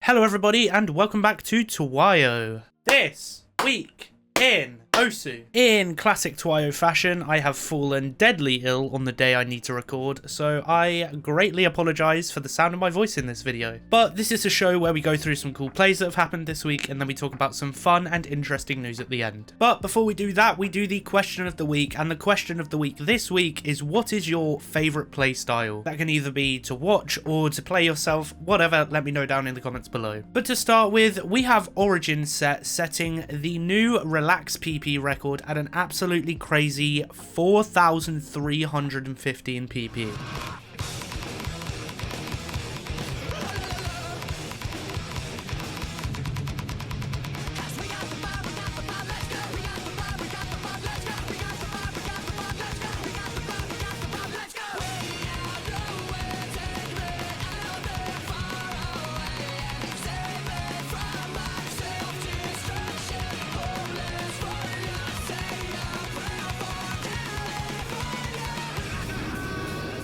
Hello everybody and welcome back to TWIO. This week in Osu. In classic TWIO fashion, I have fallen deadly ill on the day I need to record, so I greatly apologise for the sound of my voice in this video. But this is a show where we go through some cool plays that have happened this week and then we talk about some fun and interesting news at the end. But before we do that, we do the question of the week, and the question of the week this week is, what is your favourite play style? That can either be to watch or to play yourself, whatever, let me know down in the comments below. But to start with, we have Originset setting the new Relax PP record at an absolutely crazy 4,315 pp.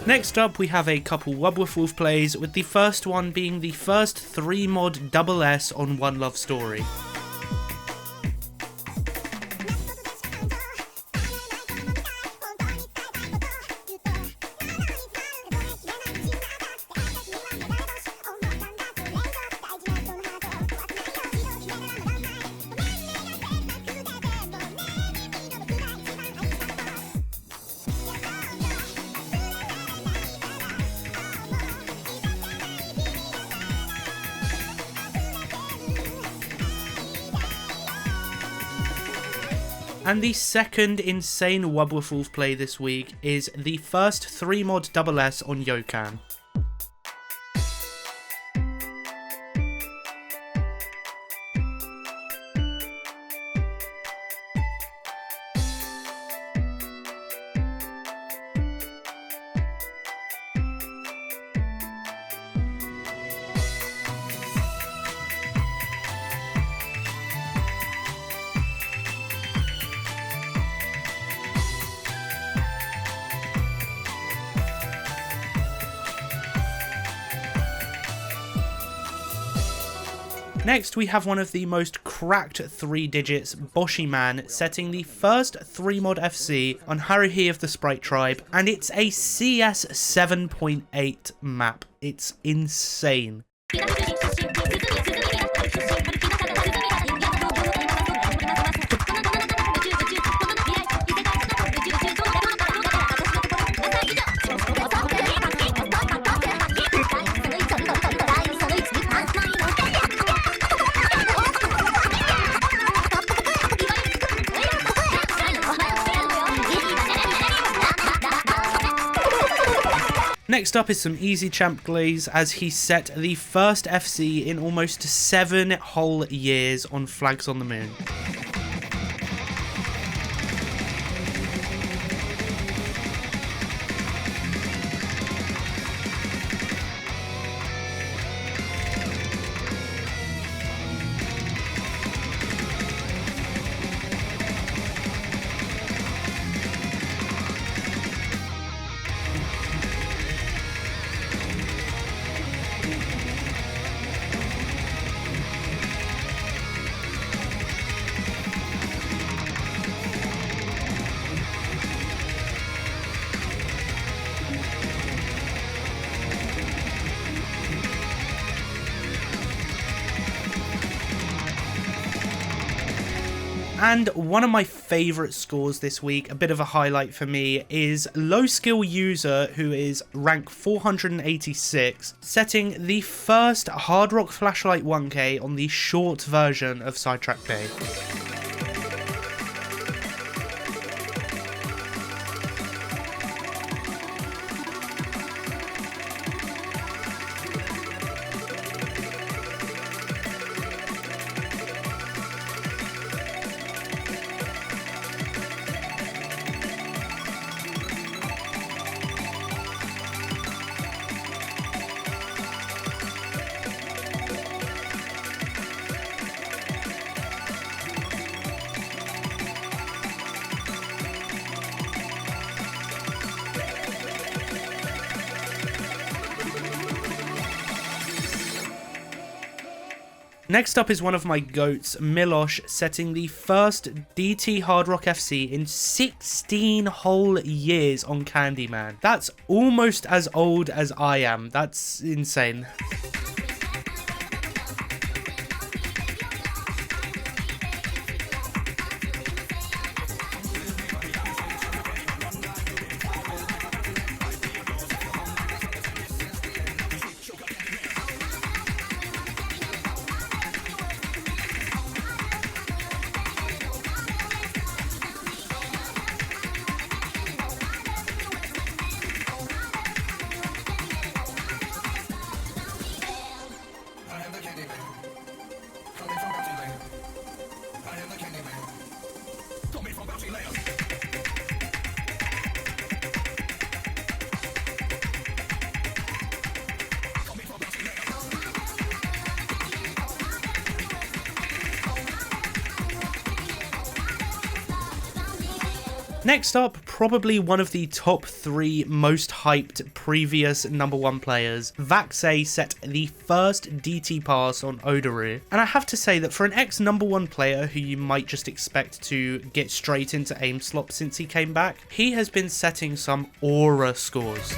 Next up, we have a couple WubWoofWolf plays, with the first one being the first 3-mod SS on One Love Story. And the second insane WubWoofWolf play this week is the first 3-mod SS on youre. Next, we have one of the most cracked 3 digits, Boshyman, setting the first 3-mod FC on Haruhi of the Sprite Tribe, and it's a CS 7.8 map. It's insane. Next up is some EzChamp Glaze, as he set the first FC in almost 7 whole years on Flags on the Moon. And one of my favourite scores this week, a bit of a highlight for me, is LowSkillUser, who is rank 486, setting the first Hard Rock Flashlight 1K on the short version of Sidetracked Day. Next up is one of my goats, Milosz, setting the first DT Hard Rock FC in 16 whole years on Candyman. That's almost as old as I am. That's insane. Next up, probably one of the top 3 most hyped previous #1 players, Vaxei set the first DT pass on Odoru. And I have to say that for an ex-#1 player who you might just expect to get straight into aim slop since he came back, he has been setting some aura scores.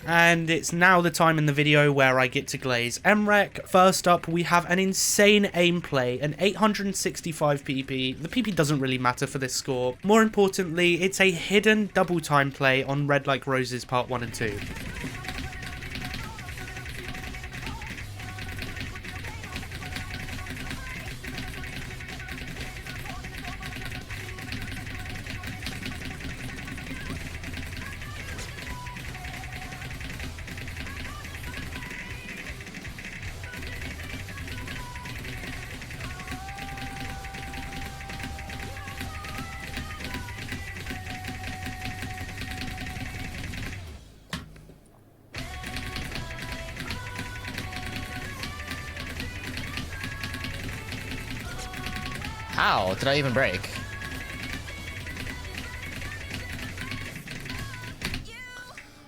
And it's now the time in the video where I get to glaze Mrekk. First up, we have an insane aim play, an 865 PP. The PP doesn't really matter for this score. More importantly, it's a hidden double time play on Red Like Roses Part 1 and 2. How did I even break?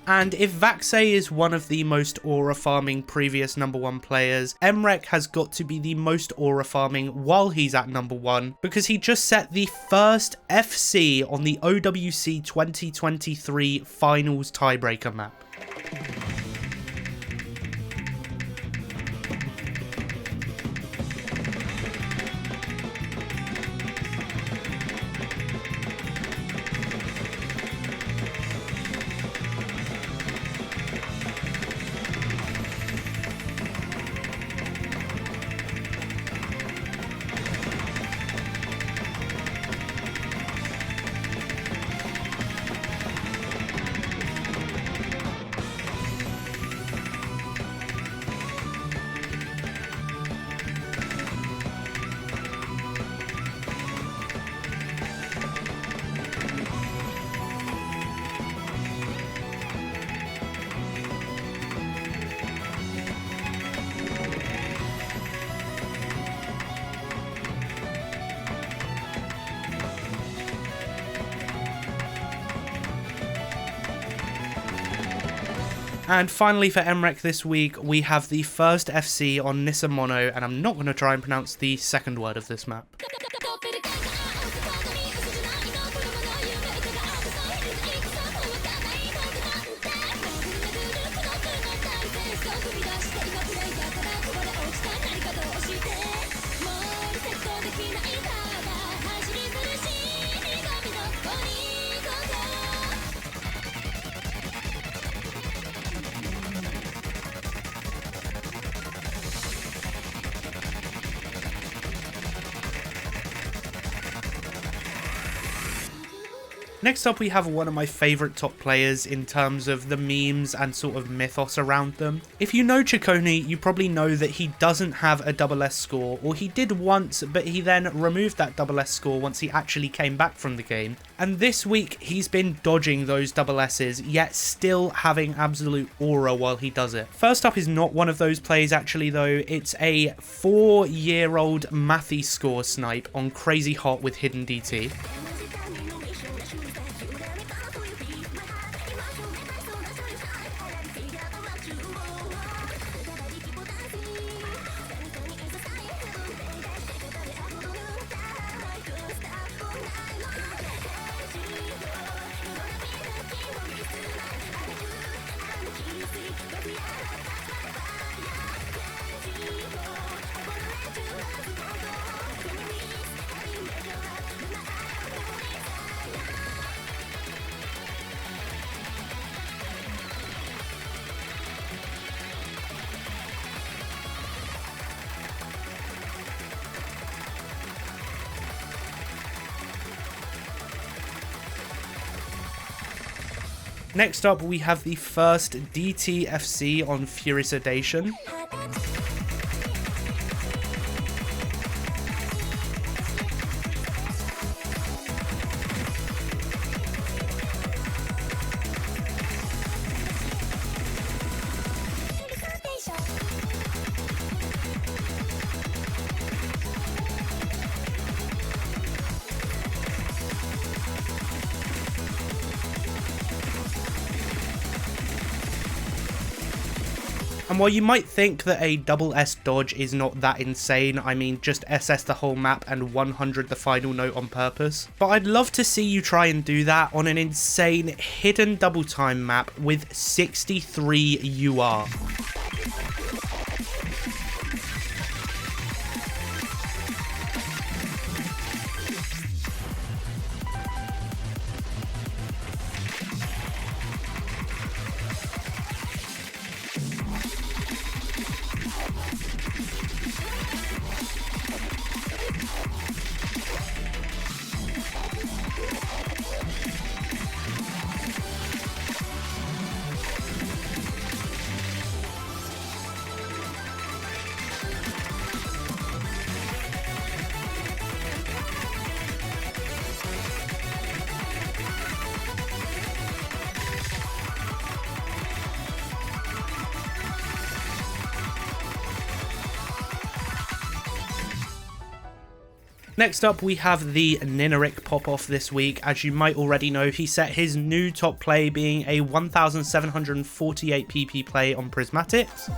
And if Vaxei is one of the most aura farming previous #1 players, Mrekk has got to be the most aura farming while he's at #1, because he just set the first FC on the OWC 2023 finals tiebreaker map. And finally for Mrekk this week, we have the first FC on Nisamono, and I'm not going to try and pronounce the second word of this map. Next up, we have one of my favourite top players in terms of the memes and sort of mythos around them. If you know Chicony, you probably know that he doesn't have a double S score, or he did once, but he then removed that double S score once he actually came back from the game. And this week, he's been dodging those double S's, yet still having absolute aura while he does it. First up is not one of those plays actually though, it's a 4-year-old mathy score snipe on Crazy Hot with hidden DT. Next up, we have the first DTFC on Fury Sedation. And while you might think that a double S dodge is not that insane, I mean just SS the whole map and 100 the final note on purpose, but I'd love to see you try and do that on an insane hidden double time map with 63 UR. Next up, we have the Ninerik Popoff this week. As you might already know, he set his new top play being a 1748 PP play on Prismatics.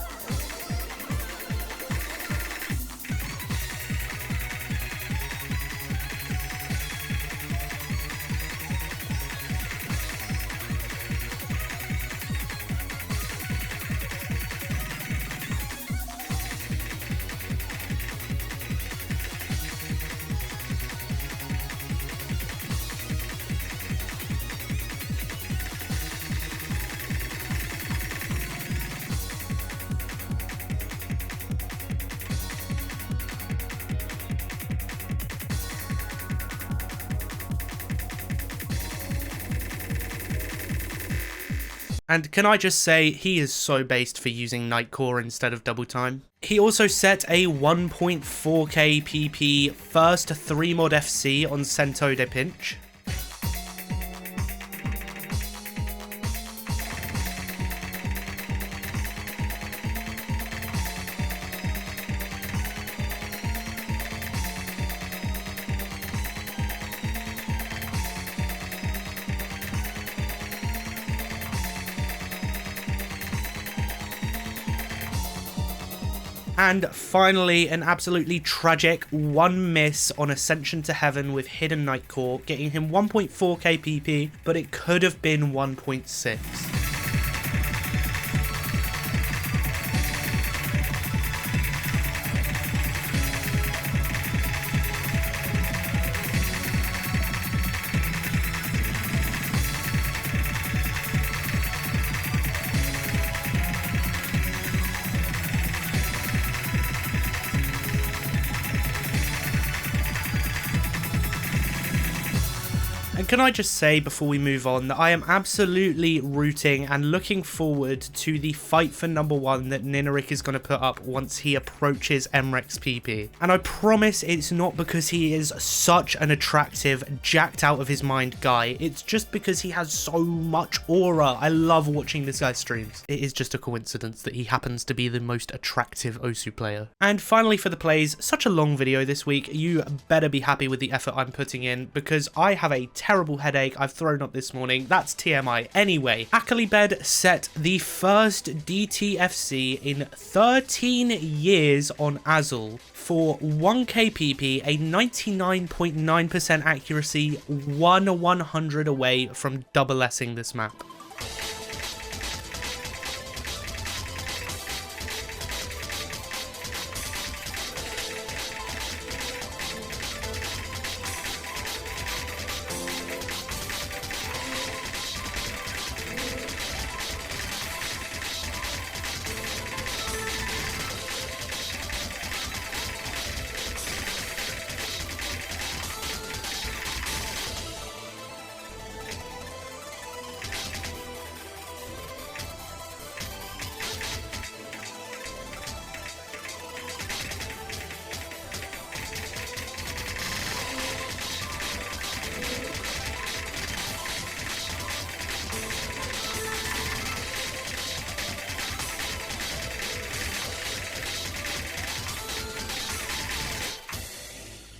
And can I just say, he is so based for using Nightcore instead of double time. He also set a 1.4k PP first 3 mod FC on Cento de Pinch. And finally, an absolutely tragic 1 miss on Ascension to Heaven with Hidden Nightcore, getting him 1.4k PP, but it could have been 1.6. can I just say before we move on that I am absolutely rooting and looking forward to the fight for number 1 that Ninerik is going to put up once he approaches Mrekk's PP. And I promise it's not because he is such an attractive, jacked out of his mind guy. It's just because he has so much aura. I love watching this guy's streams. It is just a coincidence that he happens to be the most attractive Osu player. And finally for the plays, such a long video this week, you better be happy with the effort I'm putting in because I have a terrible headache I've thrown up this morning. That's TMI. Anyway, Accolibed set the first DTFC in 13 years on Azul for 1k PP, a 99.9% accuracy, 1/100 away from double S-ing this map.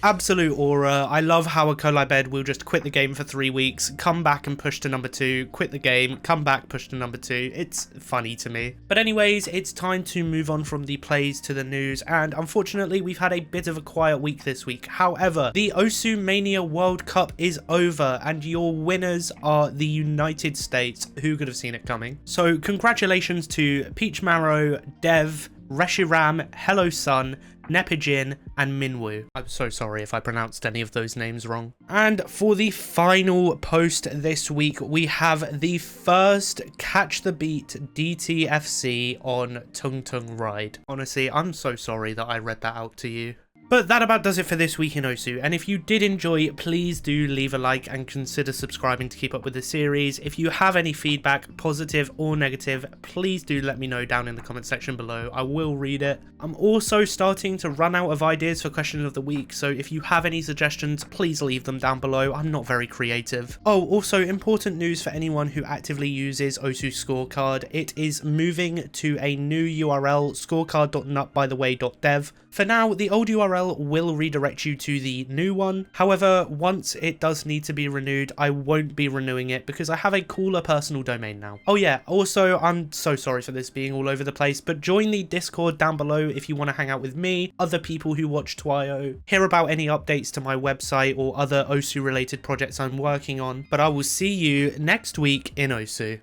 Absolute aura. I love how Accolibed will just quit the game for 3 weeks, come back and push to number 2, quit the game, come back, push to number 2. It's funny to me. But anyways, it's time to move on from the plays to the news, and unfortunately we've had a bit of a quiet week this week. However, the Osu Mania World Cup is over and your winners are the United States. Who could have seen it coming? So congratulations to Peach Marrow, Dev, Reshiram, Hello Sun, Nepijin, and Minwoo. I'm so sorry if I pronounced any of those names wrong. And for the final post this week, we have the first Catch the Beat DTFC on Tung Tung Ride. Honestly, I'm so sorry that I read that out to you. But that about does it for this week in Osu, and if you did enjoy, please do leave a like and consider subscribing to keep up with the series. If you have any feedback, positive or negative, please do let me know down in the comment section below. I will read it. I'm also starting to run out of ideas for question of the week, so if you have any suggestions, please leave them down below. I'm not very creative. Oh, also important news for anyone who actively uses Osu Scorecard. It is moving to a new URL, scorecard.nutbytheway.dev. For now, the old URL will redirect you to the new one. However, once it does need to be renewed, I won't be renewing it because I have a cooler personal domain now. Oh yeah, also, I'm so sorry for this being all over the place, but join the Discord down below if you want to hang out with me, other people who watch TWIO, hear about any updates to my website or other Osu related projects I'm working on. But I will see you next week in Osu.